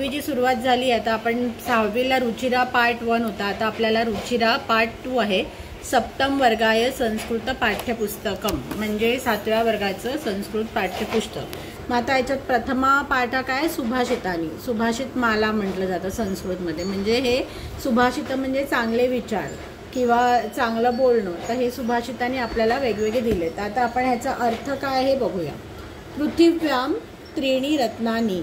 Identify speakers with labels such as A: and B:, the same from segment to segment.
A: जी सुरुवात झाली. आता आपण 6वीला रुचिरा पार्ट 1 होता. आता आपल्याला रुचिरा पार्ट 2 आहे. सप्तम वर्गाय संस्कृत पाठ्यपुस्तकम म्हणजे 7व्या वर्गाचं संस्कृत पाठ्यपुस्तक. मग आता याच्यात प्रथमा पाठ काय सुभाषितानी. सुभाषित माला म्हटलं जातं संस्कृतमध्ये. म्हणजे हे सुभाषित म्हणजे चांगले विचार किंवा चांगलं बोलणं. तर हे सुभाषितांनी आपल्याला वेगवेगळे दिलेत. आता आपण ह्याचा अर्थ काय हे बघूया. पृथिव्याम त्रीणी रत्नानी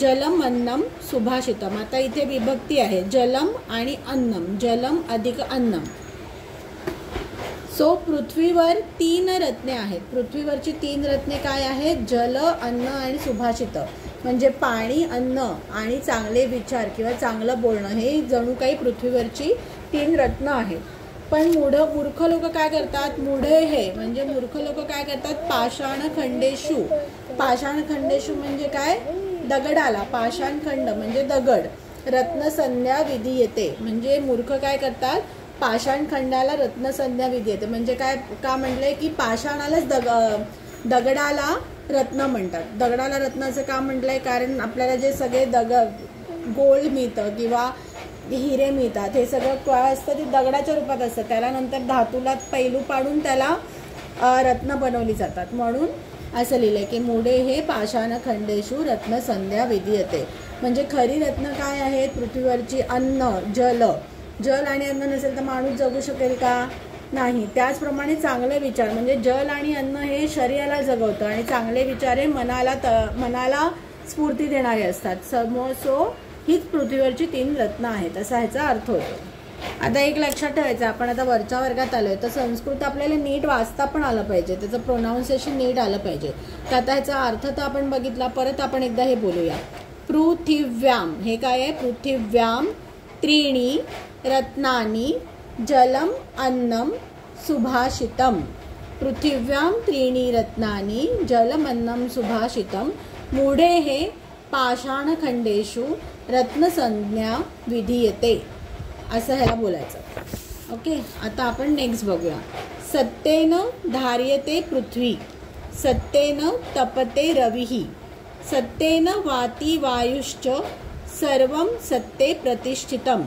A: जलम अन्नम सुभाषितम. आता इथे विभक्ती आहे जलम आणि अन्नम. जलम अधिक अन्नम. सो पृथ्वीवर 3 रत्ने आहेत. पृथ्वीवरची 3 रत्ने काय आहेत. जल, अन्न आणि सुभाषित. म्हणजे पाणी, अन्न आणि चांगले विचार किंवा चांगलं बोलणं हे जणू काही पृथ्वीवरची 3 रत्न आहेत. पण मूर्ख लोक काय करतात. मूढे हे म्हणजे मूर्ख लोक काय करतात. पाषाणखंडेषु. पाषाणखंडेषु म्हणजे काय. दगडाला. पाषाणखंड म्हणजे दगड. रत्नसंज्ञा विधीयते म्हणजे मूर्ख काय करतात. पाषाणखंडाला रत्नसंज्ञा विधीयते म्हणजे काय का म्हटलंय की पाषाणालाच दगडाला रत्न म्हणतात. दगडाला रत्नाचं का म्हटलंय कारण आपल्याला जे सगळे गोल्ड मिळतं किंवा हिरे मिळतात हे सगळं काय असतं ते दगडाच्या रूपात असतं. त्याला नंतर धातूला पैलू पाडून त्याला रत्न बनवली जातात. म्हणून असं लिहिलंय की मूढे हे पाषाणखंडेषु रत्नसंज्ञा विधीयते. म्हणजे खरी रत्न काय आहेत. पृथ्वीवरची अन्न, जल आणि अन्न नसेल तर माणूस जगू शकेल का. नाही. त्याचप्रमाणे चांगले विचार म्हणजे जल आणि अन्न हे शरीराला जगवतं आणि चांगले विचार हे मनाला स्फूर्ती देणारे असतात. सो हीच पृथ्वीवरची 3 रत्न आहेत असा ह्याचा अर्थ होतो. आता एक लक्षात ठेवायचं. आपण आता वरच्या वर्गात आलोय तर संस्कृत आपल्याला नीट वाचता पण आलं पाहिजे. त्याचं प्रोनाऊन्सिएशन नीट आलं पाहिजे. तर आता ह्याचा अर्थ तर आपण बघितला. परत आपण एकदा हे बोलूया. पृथिव्याम हे काय आहे. पृथिव्याम त्रीणी रत्नानी जलम अन्नम सुभाषितम. पृथिव्याम त्रीणी रत्नानी जलम अन्नम सुभाषितम. मूढे हे पाषाणखंडेषु रत्नसंज्ञा विधीयते असं ह्याला बोलायचं. ओके. आता आपण नेक्स्ट बघूया. सत्तेन धार्यते पृथ्वी सत्तेन तपते रविः सत्तेन वाती वायुश्च सर्वं सत्ते प्रतिष्ठितम.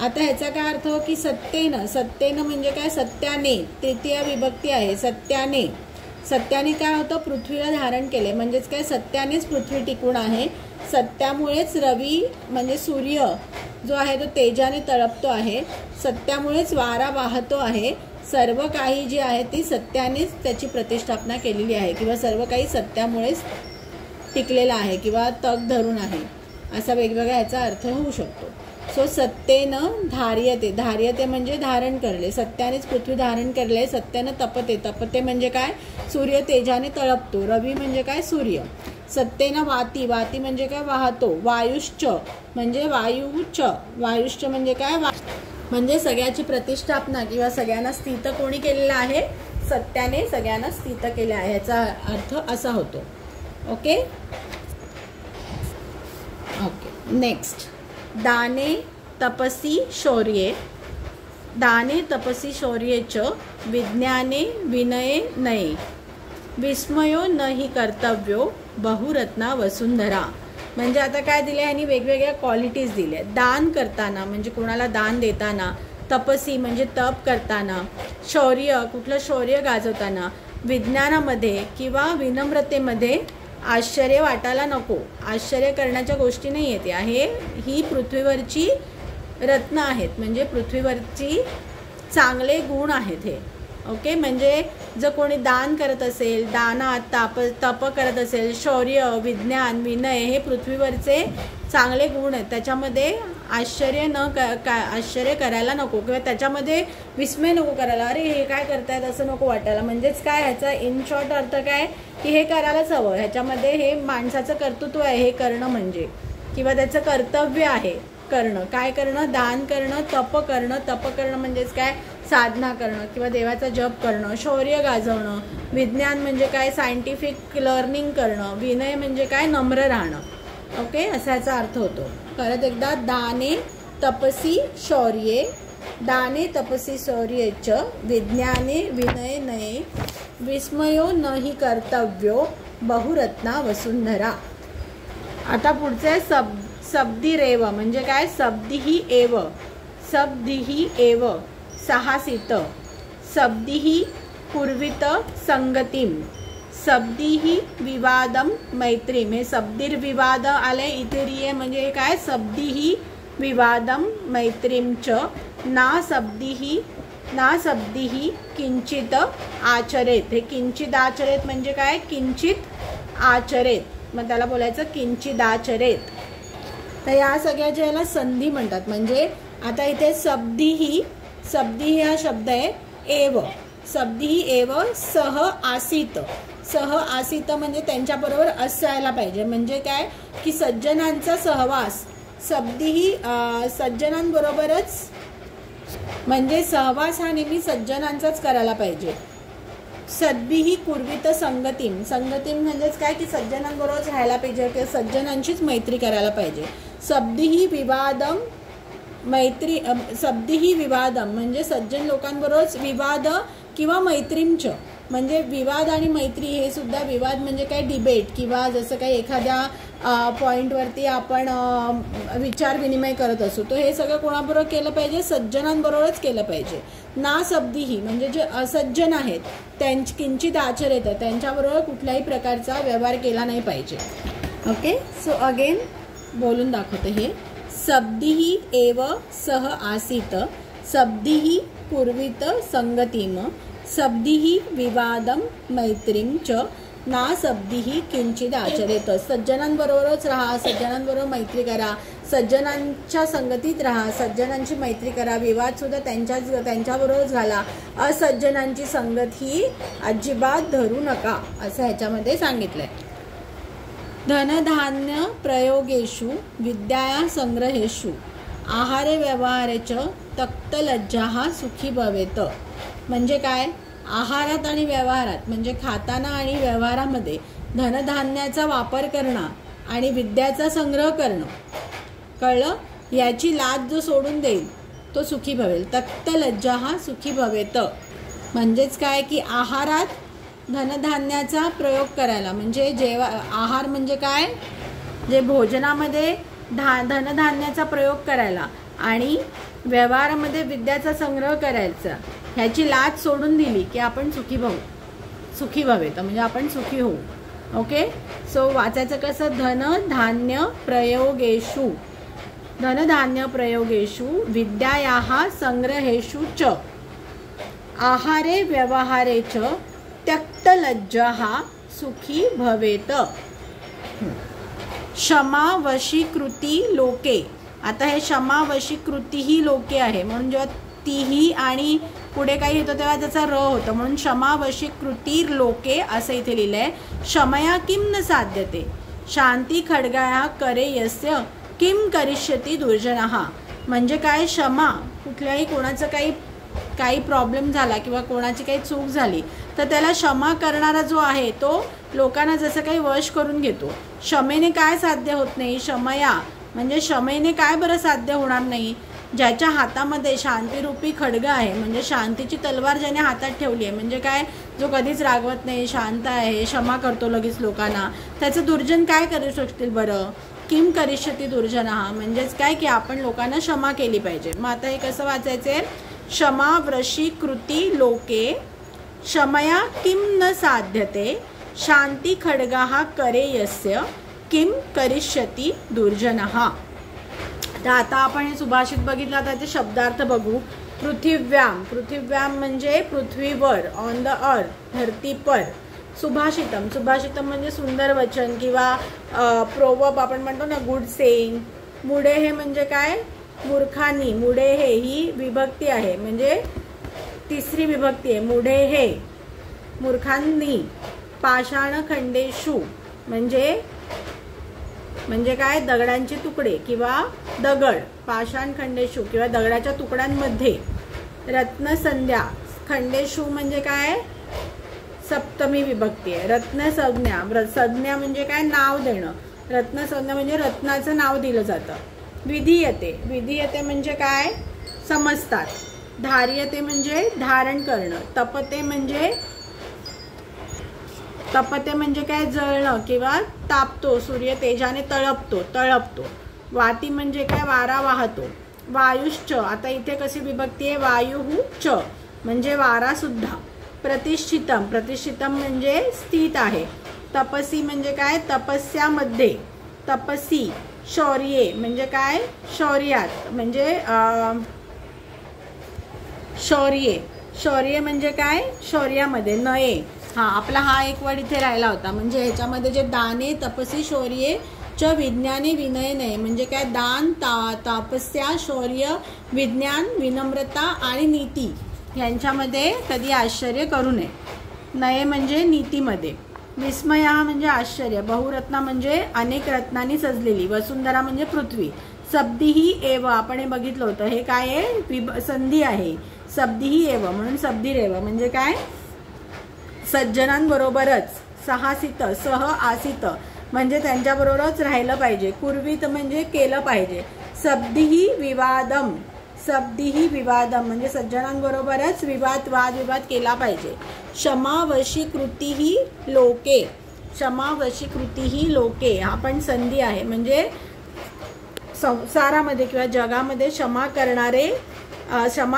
A: आता ह्याचा काय अर्थ की सत्तेनं म्हणजे काय. सत्याने. तृतीय विभक्ती आहे. सत्याने काय होतं. पृथ्वीला धारण केले म्हणजेच काय. सत्यानेच पृथ्वी टिकून आहे. सत्यामुळेच रवी म्हणजे सूर्य जो आहे तो तेजाने तळपतो आहे. सत्यामुळेच वारा वाहतो आहे. सर्व काही जे आहे ती सत्यानेच त्याची प्रतिष्ठापना केलेली आहे किंवा सर्व काही सत्यामुळेच टिकलेला आहे किंवा तग धरून आहे असा वेगवेगळा याचा अर्थ होऊ शकतो. सो सत्तेनं धार्यते म्हणजे धारण करले. सत्यानेच पृथ्वी धारण करले. सत्यानं तपते म्हणजे काय. सूर्य तेजाने तळपतो. रवी म्हणजे काय. सूर्य. सत्तेनं वाती म्हणजे काय. वाहतो. वायुश्च म्हणजे वायुश्च म्हणजे काय. म्हणजे सगळ्याची प्रतिष्ठापना किंवा सगळ्यांना स्थित कोणी केलेलं आहे. सत्याने सगळ्यांना स्थित केले आहे याचा अर्थ असा होतो. ओके. नेक्स्ट. दाने तपसी शौर्ये च विज्ञाने विनये नये विस्मयो नहि कर्तव्यो बहुरत्ना वसुंधरा. म्हणजे आता काय दिले यांनी वेगवेगळ्या क्वालिटीज दिल्या. दान करताना म्हणजे कोणाला दान देताना. तपसी म्हणजे तप करताना. शौर्य कुठलं शौर्य गाजवताना. विज्ञानामध्ये किंवा विनम्रतेमध्ये आश्चर्य वाटायला नको. आश्चर्य करण्याच्या गोष्टी नाही येते. ही पृथ्वीवरची रत्न आहेत म्हणजे पृथ्वीवरची चांगले गुण आहेत हे. ओके. म्हणजे जर कोणी दान करत असेल, दानात तप करत असेल, शौर्य, विज्ञान, विनय हे पृथ्वीवरचे चांगले गुण आहेत. त्याच्यामध्ये आश्चर्य करायला नको किंवा त्याच्यामध्ये विस्मय नको करायला. अरे हे काय करतायत असं नको वाटायला. म्हणजेच काय ह्याचा इन शॉर्ट अर्थ काय की हे करायलाच हवं. ह्याच्यामध्ये हे माणसाचं कर्तृत्व आहे हे करणं म्हणजे किंवा त्याचं कर्तव्य आहे करणं. काय करणं. दान करणं. तप करणं म्हणजेच काय. साधना करणं किंवा देवाचा जप करणं. शौर्य गाजवणं. विज्ञान म्हणजे काय. सायंटिफिक लर्निंग करणं. विनय म्हणजे काय. नम्र राहणं. ओके. असा याचा अर्थ होतो. परत एकदा. दाने तपसी शौर्ये च विज्ञाने विनये नये विस्मयो नहि कर्तव्यो बहुरत्ना वसुंधरा. आता पुढचे शब्दिरेव म्हणजे काय? शब्दिही एव, शब्दिही एव सहासित, शब्दिही पूर्वित संगतीम, शब्दिही विवादम मैत्रीम. हे शब्दिर विवाद आले इथे रिये म्हणजे काय? शब्दिही विवादम मैत्रीम च ना शब्दिही किंचित आचरेत. हे किंचित आचरेत म्हणजे काय? किंचित आचरेत, मग त्याला बोलायचं किंचिदाचरेत. तर या सगळ्याच्या याला संधी म्हणतात. म्हणजे आता इथे शब्दिही हा शब्द आहे एव, शब्दिही एव सह आसित. सह आसित म्हणजे त्यांच्याबरोबर असायला पाहिजे. म्हणजे काय की सज्जनांचा सहवास, शब्दिही सज्जनांबरोबरच, म्हणजे सहवास हा नेहमी सज्जनांचाच करायला पाहिजे. सद्भिही कुर्वित संगतीम, संगतीम म्हणजेच काय की सज्जनांबरोबरच राहायला पाहिजे किंवा सज्जनांचीच मैत्री करायला पाहिजे. शब्दिही विवादम मैत्री, शब्दिही विवादम म्हणजे सज्जन लोकांबरोबरच विवाद किंवा मैत्रींच, म्हणजे विवाद आणि मैत्री हे सुद्धा. विवाद म्हणजे काय? डिबेट किंवा जसं काही एखाद्या पॉईंटवरती आपण विचार विनिमय करत असू, तर हे सगळं कोणाबरोबर केलं पाहिजे? सज्जनांबरोबरच केलं पाहिजे. ना शब्दिही म्हणजे जे असज्जन आहेत किंचित आचरेत, त्यांच्याबरोबर कुठल्याही प्रकारचा व्यवहार केला नाही पाहिजे. ओके, सो अगेन बोलून दाखवते. हे शब्दिही एव सह आसित, शब्दिही पूर्वित संगतीम, शब्दिही विवादम मैत्रीम च ना शब्दिही किंचित आचरेत. सज्जनांबरोबरच राहा, सज्जनांबरोबर मैत्री करा, सज्जनांच्या संगतीत राहा, सज्जनांची मैत्री करा, विवाद सुद्धा त्यांच्याबरोबरच घाला, असज्जनांची संगत ही अजिबात धरू नका, असं ह्याच्यामध्ये सांगितलंय. धनधान्य प्रयोगेषु विद्या संग्रहेषु आहारे व्यवहारेच तक्तलज्जाः सुखी भवेत. म्हणजे काय? आहारात आणि व्यवहारात म्हणजे खाताना आणि व्यवहारामध्ये धनधान्याचा वापर करणं आणि विद्याचा संग्रह करणं, कळलं? याची लाज जो सोडून देईल तो सुखी भवेल. तक्तलज्जाः सुखी भवेत म्हणजेच काय की आहारात धनधान्याचा प्रयोग करायला, म्हणजे आहार म्हणजे काय? जे भोजनामध्ये धनधान्याचा प्रयोग करायला आणि व्यवहारामध्ये विद्याचा संग्रह करायचा, ह्याची लाज सोडून दिली की आपण सुखी भवेत म्हणजे आपण सुखी होऊ. ओके, सो वाचायचं कसं? धनधान्य प्रयोगेषु विद्यायाः संग्रहेषु च आहारे व्यवहारे च त्यक्तलज्जाः सुखी भवेत. क्षमावशीकृती लोके. आता हे क्षमावशीकृती ही लोके आहे, म्हणून जेव्हा तीही आणि पुढे काही होतं तेव्हा त्याचा र होतं, म्हणून क्षमावशीकृती लोके असं इथे लिहिलंय. क्षमया किम न साध्यते शांती खड्गाया करे यस्य किम करिष्यती दुर्जनः. म्हणजे काय? क्षमा, कुठल्याही कोणाचं काही प्रॉब्लेम झाला किंवा कोणाची काही चूक झाली तर त्याला क्षमा करणारा जो आहे तो लोकांना जसं काही वश करून घेतो. क्षमेने काय साध्य होत नाही? क्षमया म्हणजे क्षमेने काय बरं साध्य होणार नाही? ज्याच्या हातामध्ये शांतीरूपी खड्ग आहे, म्हणजे शांतीची तलवार ज्याने हातात ठेवली आहे, म्हणजे काय? जो कधीच रागवत नाही, शांत आहे, क्षमा करतो लगेच लोकांना, त्याचं दुर्जन काय करू शकतील बरं? किम करिष्यती दुर्जनः म्हणजेच काय की आपण लोकांना क्षमा केली पाहिजे. मग आता हे कसं वाचायचे? क्षमावशीकृती लोके क्षमया किम न साध्यते शांती खड्गाः करे यस्य किम करिष्यती दुर्जनः. तर आता आपण हे सुभाषित बघितलं, आता ते शब्दार्थ बघू. पृथिव्याम म्हणजे पृथ्वीवर, ऑन द अर्थ, धरती पर. सुभाषितम म्हणजे सुंदर वचन किंवा प्रोवर्ब आपण म्हणतो ना, गुड सेइंग. मुडे हे म्हणजे काय? मूर्खांनी. मुडे हे ही विभक्ती आहे, म्हणजे तिसरी विभक्ती आहे. मुडे हे मूर्खांनी. पाषाण खंडेषु म्हणजे काय? दगडांचे तुकडे किंवा दगड. पाषाण खंडेषु किंवा दगडाच्या तुकड्यांमध्ये. रत्नसंध्या खंडेषु म्हणजे काय? सप्तमी विभक्ती आहे. रत्नसंज्ञा म्हणजे काय? नाव देणं. रत्नसंज्ञा म्हणजे रत्नाचं नाव दिलं जातं. विधीयते म्हणजे काय? समजतात. धार्यते म्हणजे धारण करणं. तपते म्हणजे तपते म्हणजे काय, जळणं किंवा तापतो, सूर्य तेजाने तळपतो. वाती म्हणजे काय, वारा वाहतो. वायुश्च, आता इथे कशी विभक्ती आहे, वायुः च म्हणजे वारा सुद्धा. प्रतिष्ठितम म्हणजे स्थित आहे. तपसी म्हणजे काय, तपस्यामध्ये. तपसी. शौर्ये म्हणजे काय, शौर्यात म्हणजे शौर्य म्हणजे काय, शौर्यामध्ये. नये, आपला हा एक वर्ड इथे राहिला होता. म्हणजे ह्याच्यामध्ये जे दाने, तपसी, शौर्ये च विज्ञाने विनय नये म्हणजे काय, दान, तपस्या, शौर्य, विज्ञान, विनम्रता आणि नीती यांच्यामध्ये कधी आश्चर्य करू नये. नये म्हणजे नीतीमध्ये. विस्मया म्हणजे आश्चर्य. बहुरत्ना म्हणजे अनेक रत्नांनी सजलेली. वसुंधरा म्हणजे पृथ्वी. सब्दिही एव, आपण हे बघितलं होतं, हे काय आहे, संधी आहे. सब्दिही एव म्हणून सब्दिरेव म्हणजे काय, सज्जनांबरोबरच. सहासित, सह आसित म्हणजे त्यांच्याबरोबरच राहिलं पाहिजे. कुर्वीत म्हणजे केलं पाहिजे. सब्दिही विवादम म्हणजे सज्जनांबरोबरच वादविवाद केला पाहिजे. क्षमावशीकृतीही लोके, हा पण संधी आहे. म्हणजे संसारामध्ये किंवा जगामध्ये क्षमा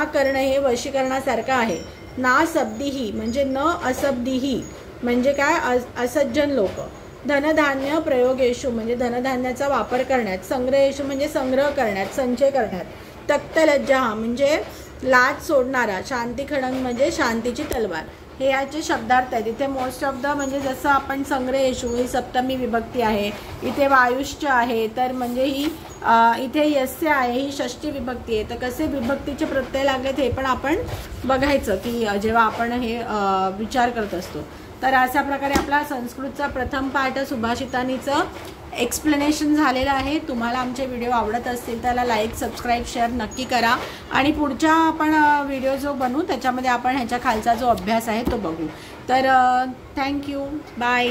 A: करणं हे वशीकरणासारखं आहे. ना शब्दिही म्हणजे न असब्दिही म्हणजे काय, असज्जन लोक. धनधान्य प्रयोगेशु म्हणजे धनधान्याचा वापर करण्यात. संग्रहेशु म्हणजे संग्रह करण्यात, संचय करण्यात. तक्तलज्जा म्हणजे लाज सोडणारा. शांतिखडंग म्हणजे शांतीची तलवार. हे याचे शब्दार्थ आहेत. इथे मोस्ट ऑफ द म्हणजे जसं आपण संग्रहेशु ही सप्तमी विभक्ती आहे, इथे वायुश्च आहे, तर म्हणजे ही इथे यस्य आहे ही षष्ठी विभक्ती आहे. तर कसे विभक्तीचे प्रत्यय लागलेत हे पण आपण बघायचं की जेव्हा आपण हे विचार करत असतो. तर अशा प्रकारे आपला संस्कृतचा प्रथम पाठ सुभाषितानीचं एक्सप्लेनेशन झालेलं आहे. तुम्हाला आमचे व्हिडिओ आवडत असतील त्याला लाईक, सबस्क्राईब, शेअर नक्की करा. आणि पुढच्या आपण व्हिडिओ जो बनवू त्याच्यामध्ये आपण ह्याच्या खालचा जो अभ्यास आहे तो बघू. तर थँक्यू, बाय.